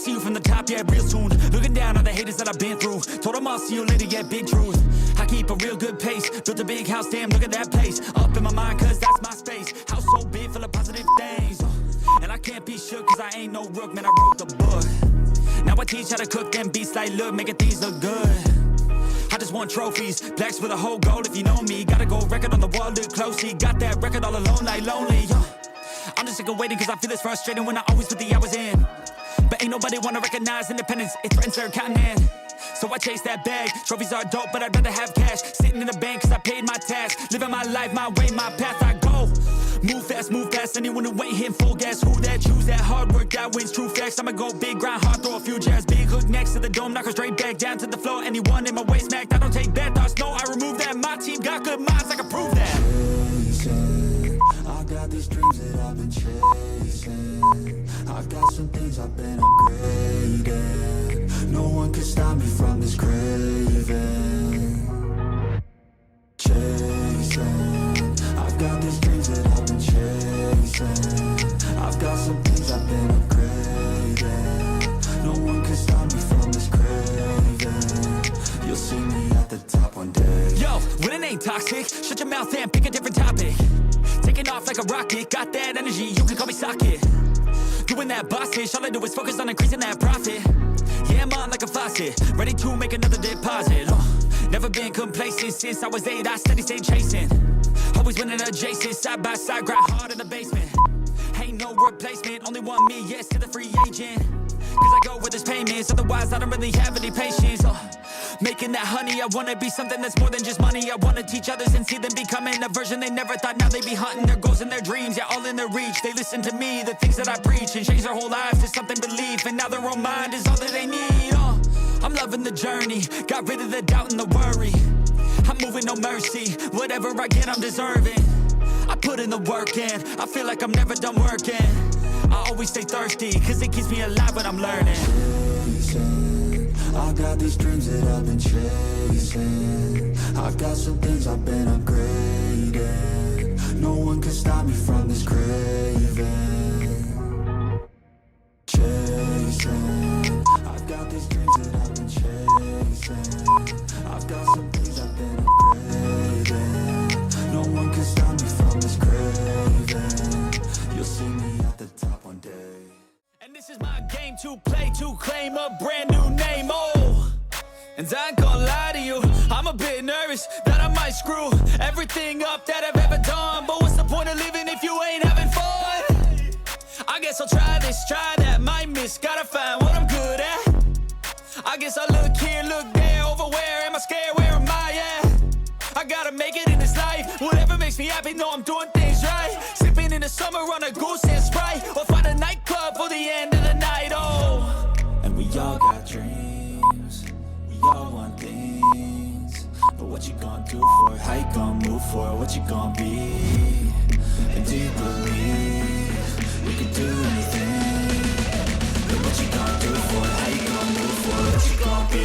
see you from the top, yeah, real soon. Looking down on the haters that I've been through. Told them I'll see you later, yeah, big truth. I keep a real good pace. Built a big house, damn, look at that place. Up in my mind, cause that's my space. House so big, full of positive things. And I can't be shook, cause I ain't no rook, man, I wrote the book. Now I teach how to cook them beats like, look, making these look good. I just want trophies, plaques with a whole goal if you know me. Got a gold record on the wall, look closely. Got that record all alone, like lonely. I'm just sick of waiting cause I feel it's frustrating when I always put the hours in. But ain't nobody wanna recognize independence, it threatens their continent. So I chase that bag, trophies are dope but I'd rather have cash. Sitting in the bank cause I paid my tax. Living my life, my way, my path, I go. Move fast, anyone who ain't hitting full gas. Who that, choose that, hard work, that wins, true facts. I'ma go big, grind hard, throw a few jabs. Big hook next to the dome, knock her straight back down to the floor. Anyone in my way smacked, I don't take bad thoughts, no, I remove that. My team got good minds, I can prove that. Chasing, I got these dreams that I've been chasing. I've got some things I've been upgrading. No one can stop me from this craving. Chasing, I've got these dreams that I've been chasing. I've got some things I've been upgrading. No one can stop me from this craving. You'll see me at the top one day. Yo, when it ain't toxic, shut your mouth and pick a different topic. Taking off like a rocket, got that energy, you can call me socket. Doing that boss ish, all I do is focus on increasing that profit. Yeah, I'm on like a faucet, ready to make another deposit. Never been complacent since I was 8, I steady stay chasing. Always winning adjacent, side by side, grind hard in the basement. Ain't no replacement, only one me, yes, to the free agent. Cause I go where there's payments, otherwise I don't really have any patience. Making that honey, I wanna be something that's more than just money. I wanna teach others and see them becoming a version they never thought. Now they be hunting their goals and their dreams, yeah, all in their reach. They listen to me, the things that I preach, and change their whole lives to something belief. And now their own mind is all that they need. I'm loving the journey, got rid of the doubt and the worry. I'm moving no mercy, whatever I get I'm deserving. I put in the work in, I feel like I'm never done working. I always stay thirsty, cause it keeps me alive when I'm learning. Chasing, I got these dreams that I've been chasing. I've got some things I've been upgrading. No one can stop me from this craving. Chasing, I've got these dreams that I've been chasing. I've got some things I've been upgrading. No one can stop me from this craving. You'll see me at the top one day. And this is my game to play, to claim a brand new name, oh. And I ain't gonna lie to you, I'm a bit nervous that I might screw everything up that I've ever done. But what's the point of living if you ain't having fun? I guess I'll try this, try that, might miss, gotta find what I'm good at. I guess I look here, look there, over where am I scared, where am I at? I gotta make it in this life, whatever makes me happy, know I'm doing things right. Sipping in the summer on a goose and Sprite, or find a nightclub for the end of the night, oh. And we all got dreams, we all want things. But what you gonna do for it? How you gonna move for it? What you gonna be? And do you believe you can do anything? But what you gonna do for it? How you gonna move for it? What you gonna be?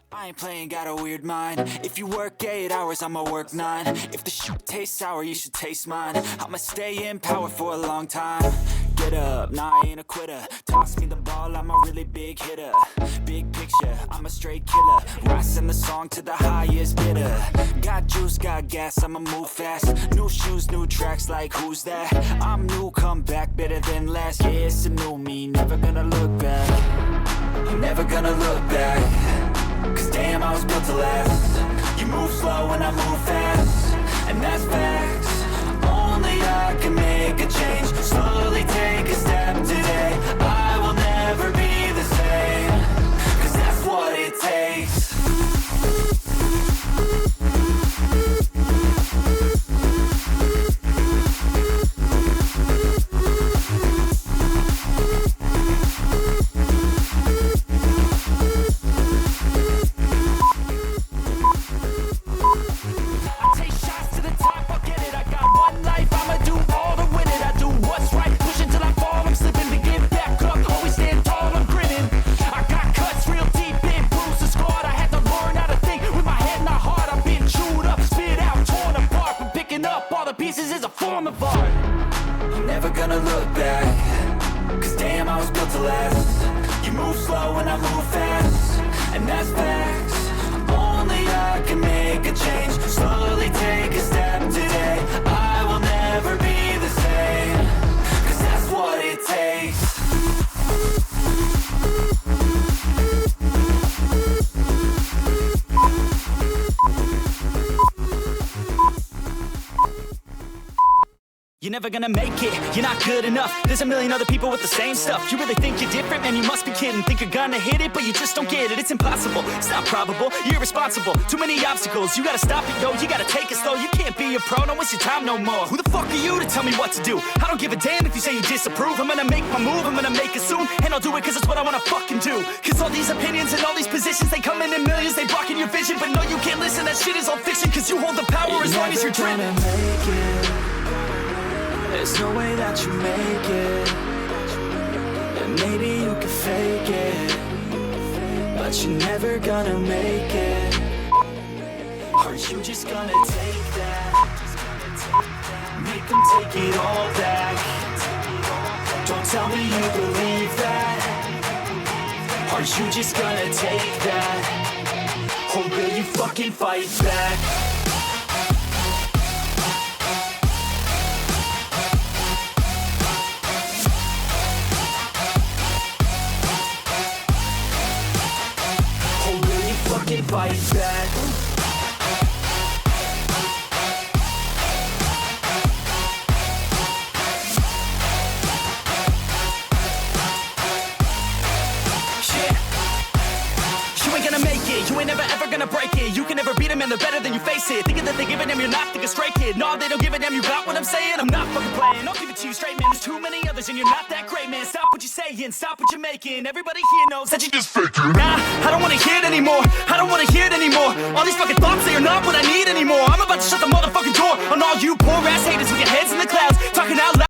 I ain't playing, got a weird mind. If you work 8 hours, I'ma work 9. If the shoot tastes sour, you should taste mine. I'ma stay in power for a long time. Get up, nah, I ain't a quitter. Toss me the ball, I'm a really big hitter. Big picture, I'm a straight killer. Rising the song to the highest bidder. Got juice, got gas, I'ma move fast. New shoes, new tracks, like who's that? I'm new, come back, better than last. Yeah, it's a new me, never gonna look back. I'm never gonna look back. Cause damn, I was built to last. You move slow and I move fast, and that's facts. Only I can make a change. Slowly take a step today. I will never be the same. Cause that's what it takes. Take shots to the top, I'll get it. I got one life, I'ma do all to win it. I do what's right, push move fast, and that's facts. Only I can make a change. Slowly take a step today. I will never be the same, 'cause that's what it takes. You're never gonna make it, you're not good enough. There's a million other people with the same stuff. You really think you're different? Man, you must be kidding. Think you're gonna hit it, but you just don't get it. It's impossible, it's not probable, you're irresponsible. Too many obstacles, you gotta stop it, yo. You gotta take it slow, you can't be a pro. Don't waste your time no more. Who the fuck are you to tell me what to do? I don't give a damn if you say you disapprove. I'm gonna make my move, I'm gonna make it soon. And I'll do it cause it's what I wanna fucking do. Cause all these opinions and all these positions, they come in millions. They blocking your vision, but no, you can't listen. That shit is all fiction, cause you hold the power as long as you're driven. There's no way that you make it, and maybe you can fake it, but you're never gonna make it. Are you just gonna take that? Make them take it all back. Don't tell me you believe that. Are you just gonna take that? Or will you fucking fight back? Fight back. You ain't gonna make it, you ain't never ever gonna break it. You can never beat them and they're better than you face it. Thinking that they give a damn, you're not, think a straight kid. No, they don't give a damn, you got what I'm saying? I'm not fucking playing, I'll give it to you straight, man. There's too many others and you're not that great, man. Stop what you're saying, stop what you're making. Everybody here knows that you just faking. Nah, I don't wanna hear it anymore, I don't wanna hear it anymore. All these fucking thoughts, they are not what I need anymore. I'm about to shut the motherfucking door on all you poor ass haters with your heads in the clouds, talking out loud.